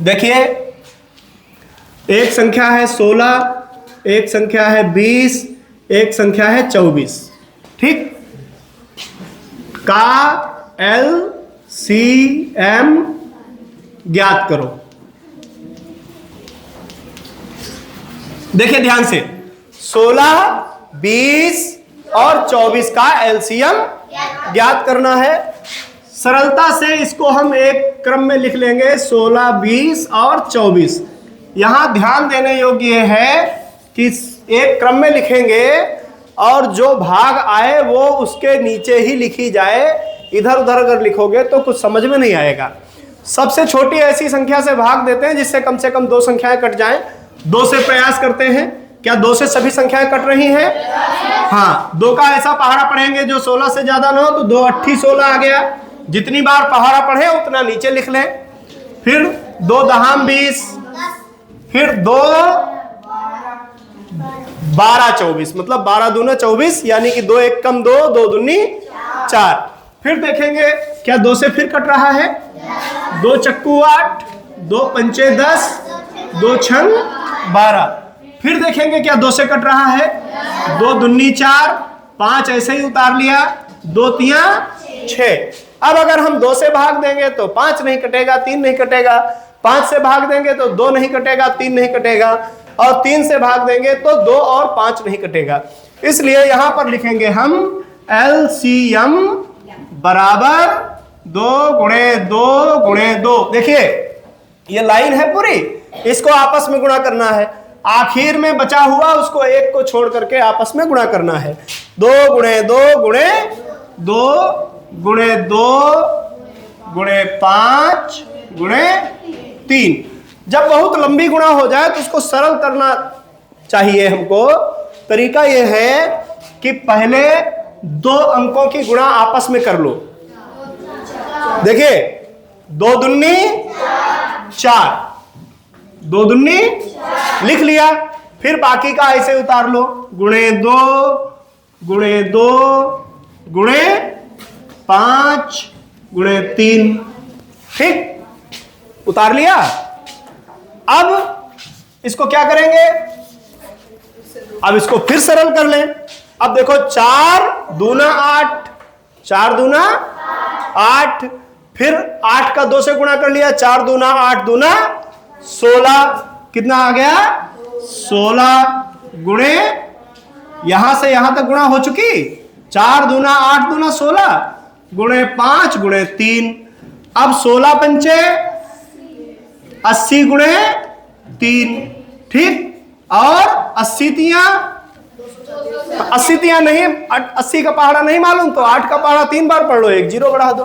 देखिए, एक संख्या है 16, एक संख्या है 20, एक संख्या है 24। ठीक, का LCM ज्ञात करो। देखिए ध्यान से, 16, 20 और 24 का LCM ज्ञात करना है। सरलता से इसको हम एक क्रम में लिख लेंगे, 16, 20 और 24। यहां ध्यान देने योग्य है कि एक क्रम में लिखेंगे और जो भाग आए वो उसके नीचे ही लिखी जाए। इधर उधर अगर लिखोगे तो कुछ समझ में नहीं आएगा। सबसे छोटी ऐसी संख्या से भाग देते हैं जिससे कम से कम 2 संख्याएं कट जाएं। 2 से प्रयास करते हैं। क्या 2 से सभी संख्याएं कट रही हैं? हाँ, 2 का ऐसा पहाड़ा पढ़ेंगे जो 16 से ज्यादा ना हो, तो 2 8 16 आ गया। जितनी बार पहाड़ा पढ़े उतना नीचे लिख लें। फिर 2 दहाम 20, फिर 2 12 24, मतलब 12 दूना 24, यानी कि 2 एक कम 2, 2 दूनी 4। फिर देखेंगे क्या 2 से फिर कट रहा है? 2 चक्कू 8, 2 पंचे 10, 2 छंग 12। फिर देखेंगे क्या 2 से कट रहा है? 2 दूनी 4, 5 ऐसे ही उतार लिया, 2 तिया 6। अब अगर हम 2 से भाग देंगे तो 5 नहीं कटेगा, 3 नहीं कटेगा। 5 से भाग देंगे तो 2 नहीं कटेगा, 3 नहीं कटेगा। और 3 से भाग देंगे तो 2 और 5 नहीं कटेगा। इसलिए यहां पर लिखेंगे हम LCM बराबर 2 गुणे 2 गुणे 2। देखिए ये लाइन है पूरी, इसको आपस में गुणा करना है। आखिर में बचा हुआ उसको एक को छोड़ करके आपस में गुणा करना है। 2 गुणे 2 गुणे 2 गुणे 2 गुणे 5 गुणे 3। जब बहुत लंबी गुणा हो जाए तो उसको सरल करना चाहिए हमको। तरीका यह है कि पहले 2 अंकों की गुणा आपस में कर लो। देखिए 2 दूनी 4, 2 दूनी लिख लिया। फिर बाकी का ऐसे उतार लो, गुणे 2 गुणे 2 गुणे 5 गुणे 3। ठीक, उतार लिया। अब इसको क्या करेंगे? अब इसको फिर सरल कर लें। अब देखो 4 दूना 8, 4 दूना 8, फिर 8 का 2 से गुणा कर लिया, 4 दूना 8 दूना 16। कितना आ गया? 16 गुणे, यहां से यहां तक गुणा हो चुकी। 4 दूना 8 दूना 16 गुणे 5 गुणे 3। अब 16 पंचे 80 गुणे 3। ठीक, और 80 तियां नहीं, 80 का पहाड़ा नहीं मालूम तो 8 का पहाड़ा 3 बार पढ़ लो, 1 0 बढ़ा दो।